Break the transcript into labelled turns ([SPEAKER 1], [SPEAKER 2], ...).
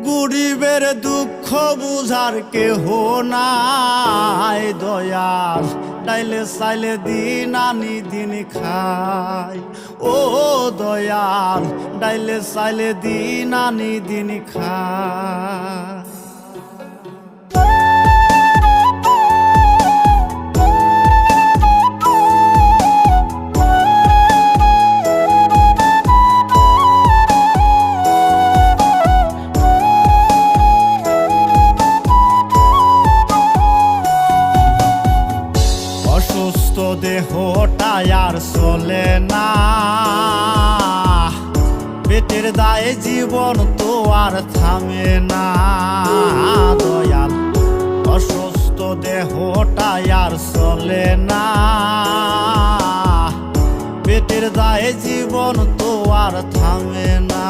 [SPEAKER 1] গরিবের দুঃখ বুঝার কেহ নাই দয়াল, ডাইলে চাইলে দিন আনি দিন খাই। ও দয়াল, ডাইলে চাইলে দিন আনি দিন খাই। অসুস্থ দেহটাই আর চলে না, পেটের দায়ে জীবন তো আর থামে না দয়াল। অসুস্থ দেহটাই আর চলে না, পেটের দায়ে জীবন তো আর থামে না।